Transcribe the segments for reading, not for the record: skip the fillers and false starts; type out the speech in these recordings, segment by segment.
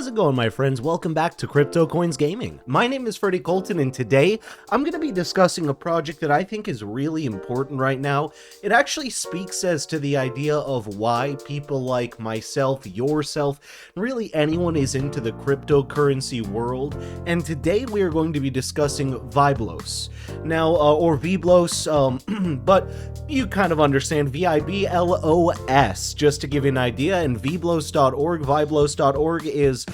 How's it going, my friends? Welcome back to CryptoCoins Gaming. My name is Freddie Colton, and today I'm going to be discussing a project that I think is really important right now. It actually speaks as to the idea of why people like myself, yourself, and really anyone is into the cryptocurrency world. And today we are going to be discussing Viblos. Now, or Viblos, but you kind of understand V-I-B-L-O-S, just to give you an idea, and Viblos.org, Viblos.org is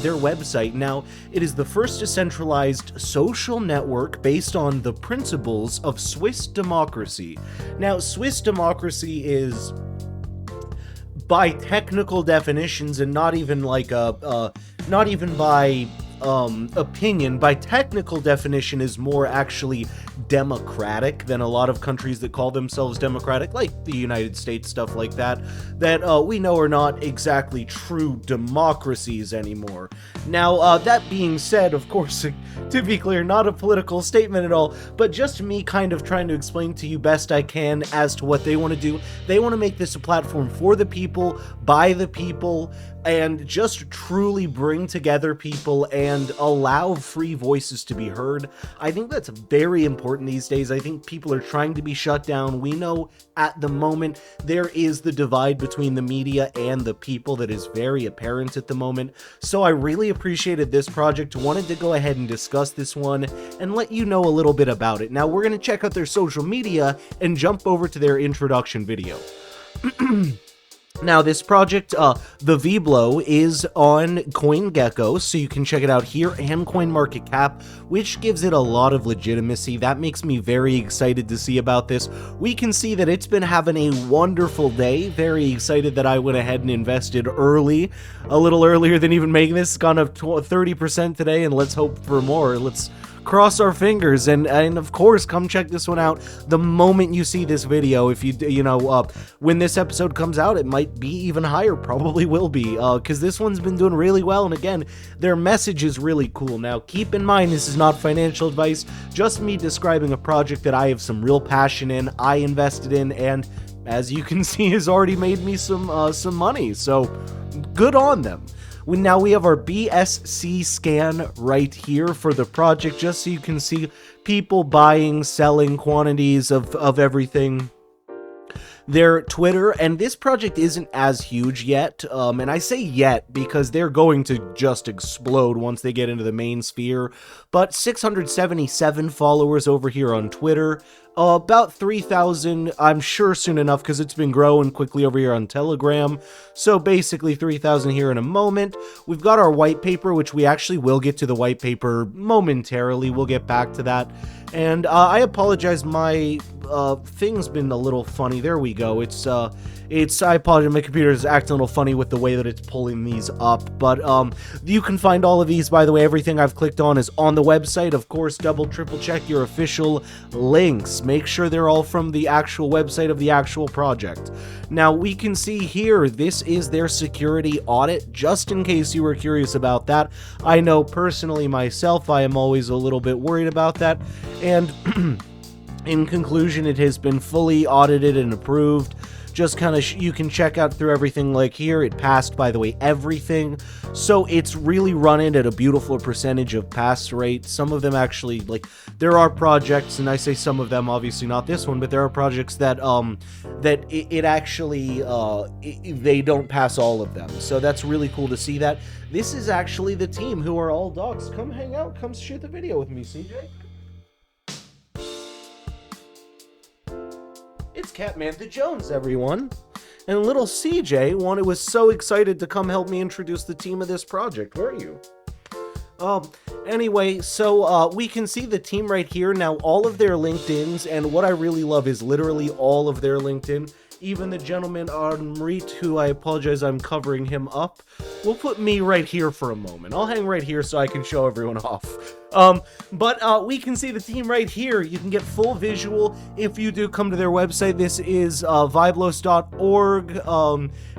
their website. Now, it is the first decentralized social network based on the principles of Swiss democracy. Now, Swiss democracy is, by technical definitions, and not even like not even by opinion, by technical definition, is more actually democratic than a lot of countries that call themselves democratic, like the United States, stuff like that, that we know are not exactly true democracies anymore. Now, that being said, of course, to be clear, not a political statement at all, but just me kind of trying to explain to you best I can as to what they want to do. They want to make this a platform for the people, by the people, and just truly bring together people and allow free voices to be heard. I think that's very important these days. I think people are trying to be shut down. We know at the moment there is the divide between the media and the people that is very apparent at the moment. So I really appreciated this project, wanted to go ahead and discuss this one and let you know a little bit about it. Now we're going to check out their social media and jump over to their introduction video. Now, this project, the Viblo, is on CoinGecko, so you can check it out here, and CoinMarketCap, which gives it a lot of legitimacy. That makes me very excited to see about this. We can see that it's been having a wonderful day. Very excited that I went ahead and invested early, a little earlier than even making this. It's gone up 30% today, and let's hope for more. Let's cross our fingers, and of course, come check this one out the moment you see this video. If you know, when this episode comes out, it might be even higher, probably will be, because this one's been doing really well, and again, their message is really cool. Now, keep in mind, this is not financial advice, just me describing a project that I have some real passion in, I invested in, and as you can see, has already made me some money, so good on them. Now we have our BSC scan right here for the project, just so you can see people buying, selling quantities of everything. Their Twitter, and this project isn't as huge yet, and I say yet because they're going to just explode once they get into the main sphere, but 677 followers over here on Twitter, about 3,000, I'm sure soon enough, because it's been growing quickly over here on Telegram, so basically 3,000 here in a moment. We've got our white paper, which we actually will get to the white paper momentarily, we'll get back to that, and I apologize, my thing's been a little funny. There we go. I apologize, my computer is acting a little funny with the way that it's pulling these up, but you can find all of these, by the way. Everything I've clicked on is on the website. Of course, triple check your official links. Make sure they're all from the actual website of the actual project. Now, we can see here, this is their security audit, just in case you were curious about that. I know personally myself, I am always a little bit worried about that, and in conclusion, it has been fully audited and approved. Just kind of, you can check out through everything like here. It passed, by the way, everything. So it's really running at a beautiful percentage of pass rate. Some of them actually, like, there are projects, and I say some of them, obviously not this one, but there are projects that, they don't pass all of them. So that's really cool to see that. This is actually the team who are all dogs. Come hang out, come shoot the video with me, CJ. It's Catmantha Jones, everyone, and little CJ was so excited to come help me introduce the team of this project. Where are you? Anyway, so we can see the team right here. Now, all of their LinkedIns, and what I really love is literally all of their LinkedIn. Even the gentleman Amrit, who I apologize, I'm covering him up. We'll put me right here for a moment. I'll hang right here so I can show everyone off. But we can see the team right here. You can get full visual if you do come to their website. This is Viblos.org,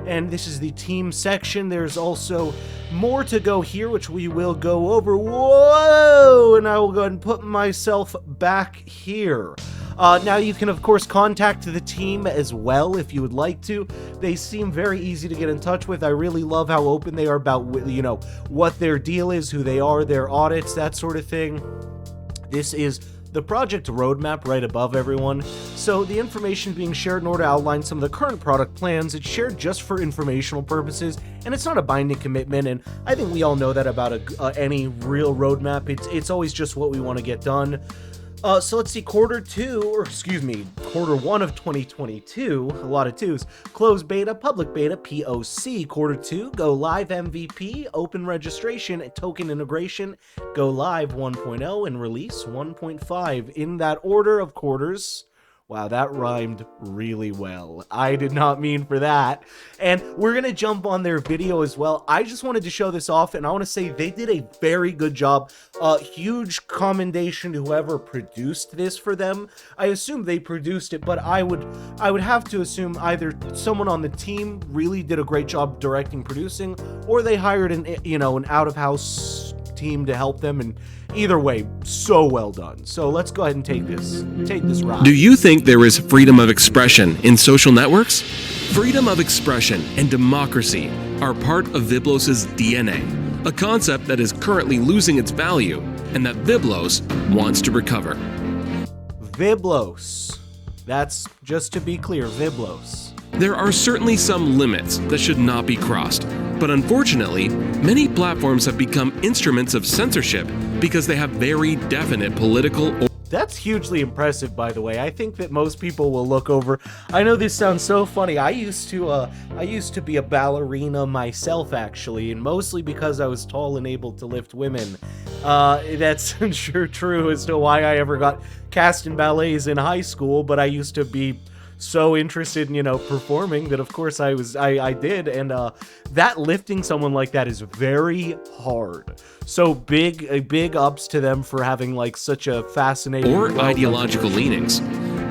and this is the team section. There's also more to go here, which we will go over. Whoa! And I will go ahead and put myself back here. Now you can of course contact the team as well if you would like to. They seem very easy to get in touch with. I really love how open they are about, you know, what their deal is, who they are, their audits, that sort of thing. This is the project roadmap right above everyone. So the information being shared in order to outline some of the current product plans, it's shared just for informational purposes, and it's not a binding commitment, and I think we all know that about any real roadmap. It's always just what we want to get done. So let's see, quarter one of 2022, a lot of twos, closed beta, public beta, POC, quarter two, go live MVP, open registration, token integration, go live 1.0, and release 1.5, in that order of quarters. Wow, that rhymed really well. I did not mean for that. And we're going to jump on their video as well. I just wanted to show this off, and I want to say they did a very good job. Huge commendation to whoever produced this for them. I assume they produced it, but I would have to assume either someone on the team really did a great job directing, producing, or they hired an out-of-house team to help them, and either way, so well done. So let's go ahead and take this ride. Do you think there is freedom of expression in social networks? Freedom of expression and democracy are part of Viblos' DNA, a concept that is currently losing its value and that Viblos wants to recover. Viblos. That's, just to be clear, Viblos. There are certainly some limits that should not be crossed, but unfortunately, many platforms have become instruments of censorship because they have very definite political. That's hugely impressive, by the way. I think that most people will look over. I know this sounds so funny. I used to be a ballerina myself, actually, and mostly because I was tall and able to lift women. That's sure true as to why I ever got cast in ballets in high school, but I used to be so interested in, you know, performing that of course I did, and that lifting someone like that is very hard. So big ups to them for having like such a fascinating or ideological leanings.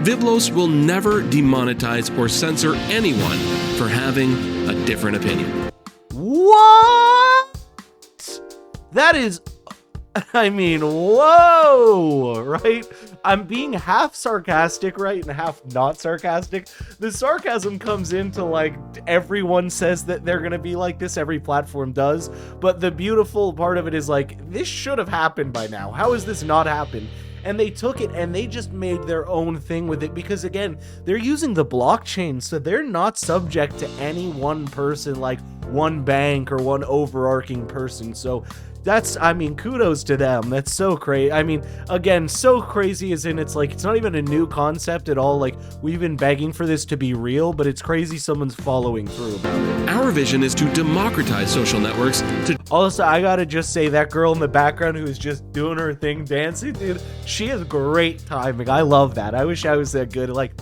Viblos will never demonetize or censor anyone for having a different opinion. What? That is, I mean, whoa, right? I'm being half sarcastic, right, and half not sarcastic. The sarcasm comes into, like, everyone says that they're gonna be like this, every platform does, but the beautiful part of it is, like, this should have happened by now. How has this not happened? And they took it and they just made their own thing with it because, again, they're using the blockchain, so they're not subject to any one person, like one bank or one overarching person. So that's, I mean, kudos to them. That's so crazy. I mean, again, so crazy as in it's like, it's not even a new concept at all. Like, we've been begging for this to be real, but it's crazy someone's following through about it. Our vision is to democratize social networks to... Also, I gotta just say, that girl in the background who is just doing her thing, dancing, dude, she has great timing. I love that. I wish I was that good, like,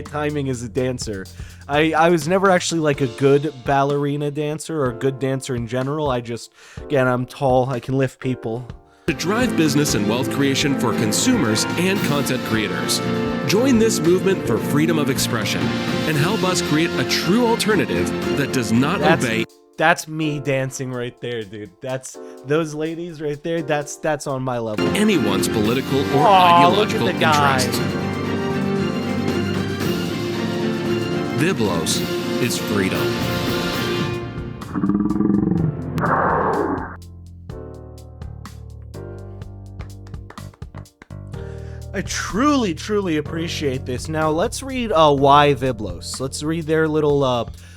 timing as a dancer. I was never actually like a good ballerina dancer or a good dancer in general. I just, again, I'm tall, I can lift people. To drive business and wealth creation for consumers and content creators. Join this movement for freedom of expression and help us create a true alternative that does not obey. That's me dancing right there, dude. That's those ladies right there. That's on my level. Anyone's political or ideological look at the guy. interests. Viblos is freedom. I truly appreciate this. Now let's read why Viblos. Let's read their little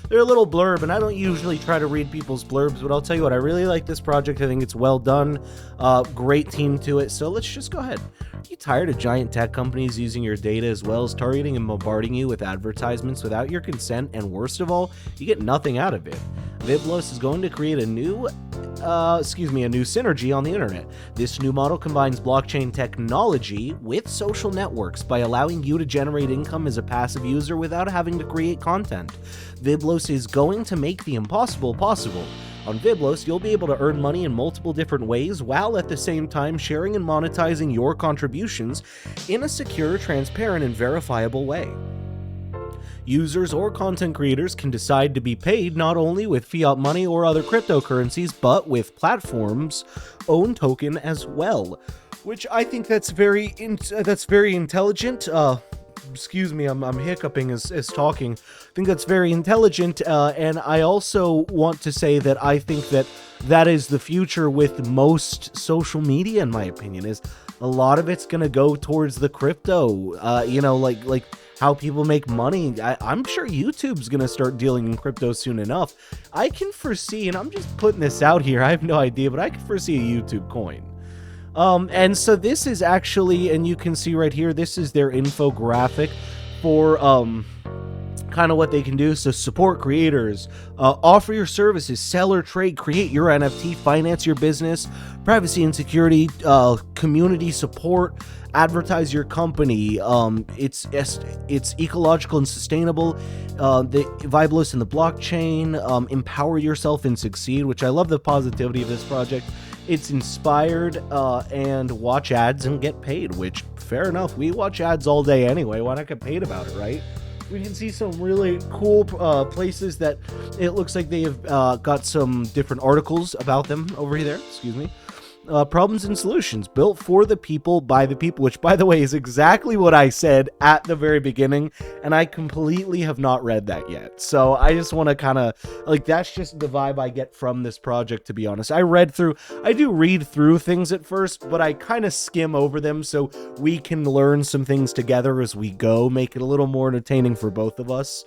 blurb, and I don't usually try to read people's blurbs, but I'll tell you what, I really like this project. I think it's well done. Great team to it. So let's just go ahead. Are you tired of giant tech companies using your data as well as targeting and bombarding you with advertisements without your consent, and worst of all, you get nothing out of it? Viblos is going to create a new synergy on the internet. This new model combines blockchain technology with social networks by allowing you to generate income as a passive user without having to create content. Viblos is going to make the impossible possible. On Viblos, you'll be able to earn money in multiple different ways while at the same time sharing and monetizing your contributions in a secure, transparent, and verifiable way. Users or content creators can decide to be paid not only with fiat money or other cryptocurrencies, but with platforms' own token as well. which I think that's very intelligent. Excuse me, I'm hiccuping as talking. I think that's very intelligent, and I also want to say that I think that is the future with most social media, in my opinion, is a lot of it's gonna go towards the crypto, like how people make money. I'm sure YouTube's gonna start dealing in crypto soon enough. I can foresee, and I'm just putting this out here, I have no idea, but I can foresee a YouTube coin. And so this is actually, and you can see right here, this is their infographic for, kind of what they can do. So support creators, offer your services, sell or trade, create your NFT, finance your business, privacy and security, community support, advertise your company. It's ecological and sustainable. The Viblos in the blockchain, empower yourself and succeed, which I love the positivity of this project. It's inspired, and watch ads and get paid, which fair enough. We watch ads all day anyway. Why not get paid about it, right? We can see some really cool places that it looks like they have got some different articles about them over there. Excuse me. Problems and solutions built for the people by the people, which, by the way, is exactly what I said at the very beginning, and I completely have not read that yet. So I just want to kind of, like, that's just the vibe I get from this project, to be honest. I do read through things at first, but I kind of skim over them so we can learn some things together as we go, make it a little more entertaining for both of us.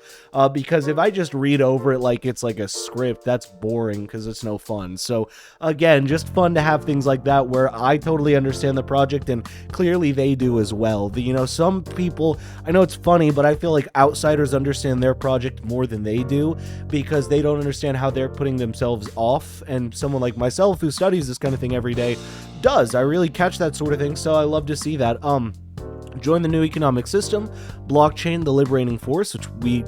Because if I just read over it like it's like a script, that's boring because it's no fun. So again, just fun to have things like that where I totally understand the project, and clearly they do as well. Some people, I know it's funny, but I feel like outsiders understand their project more than they do because they don't understand how they're putting themselves off, and someone like myself who studies this kind of thing every day does. I really catch that sort of thing, so I love to see that. Join the new economic system, blockchain, the liberating force, which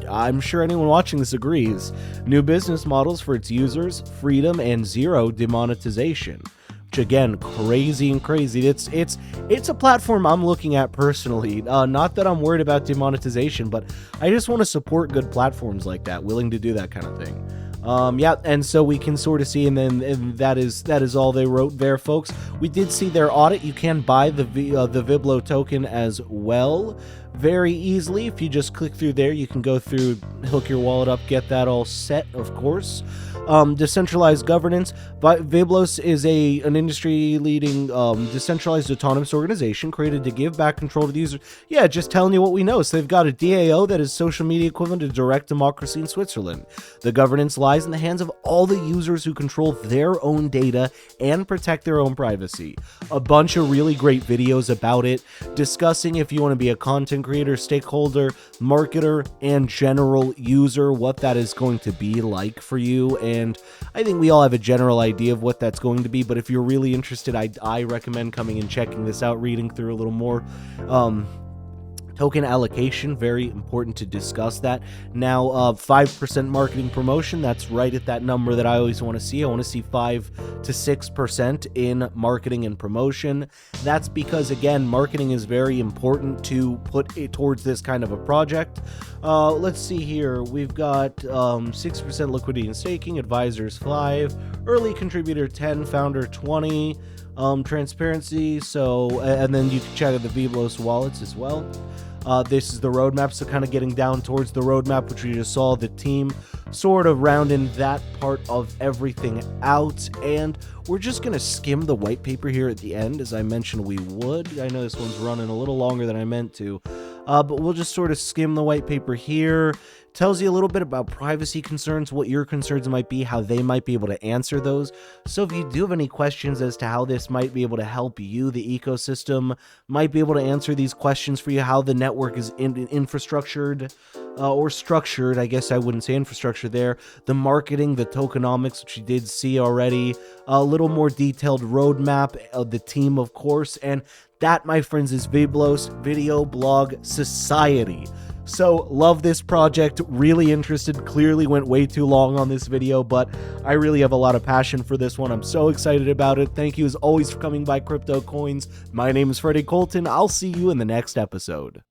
I'm sure anyone watching this agrees. New business models for its users, freedom, and zero demonetization. Which, again, crazy. It's a platform I'm looking at personally. Not that I'm worried about demonetization, but I just want to support good platforms like that, willing to do that kind of thing. And so we can sort of see, and that is all they wrote there, folks. We did see their audit. You can buy the Viblo token as well very easily. If you just click through there, you can go through, hook your wallet up, get that all set, of course. Decentralized governance. Viblos is an industry-leading decentralized autonomous organization created to give back control to the users. Yeah, just telling you what we know. So they've got a DAO that is social media equivalent to direct democracy in Switzerland. The governance lies in the hands of all the users who control their own data and protect their own privacy. A bunch of really great videos about it, discussing if you want to be a content creator, stakeholder, marketer, and general user, what that is going to be like for you. And I think we all have a general idea of what that's going to be, but if you're really interested, I recommend coming and checking this out, reading through a little more. Token allocation, very important to discuss that. Now, 5% marketing promotion, that's right at that number that I always want to see. I want to see 5 to 6% in marketing and promotion. That's because, again, marketing is very important to put it towards this kind of a project. Let's see here. We've got 6% liquidity and staking, advisors 5, early contributor 10, founder 20, transparency. So, and then you can check out the Viblos wallets as well. This is the roadmap, so kind of getting down towards the roadmap, which we just saw the team sort of rounding that part of everything out. And we're just going to skim the white paper here at the end, as I mentioned we would. I know this one's running a little longer than I meant to, but we'll just sort of skim the white paper here. Tells you a little bit about privacy concerns, what your concerns might be, how they might be able to answer those. So if you do have any questions as to how this might be able to help you, the ecosystem might be able to answer these questions for you, how the network is infrastructured or structured. I guess I wouldn't say infrastructure there. The marketing, the tokenomics, which you did see already, a little more detailed roadmap of the team, of course. And that, my friends, is Viblos Video Blog Society. So, love this project, really interested, clearly went way too long on this video, but I really have a lot of passion for this one. I'm so excited about it. Thank you as always for coming by CryptoCoins. My name is Freddie Colton. I'll see you in the next episode.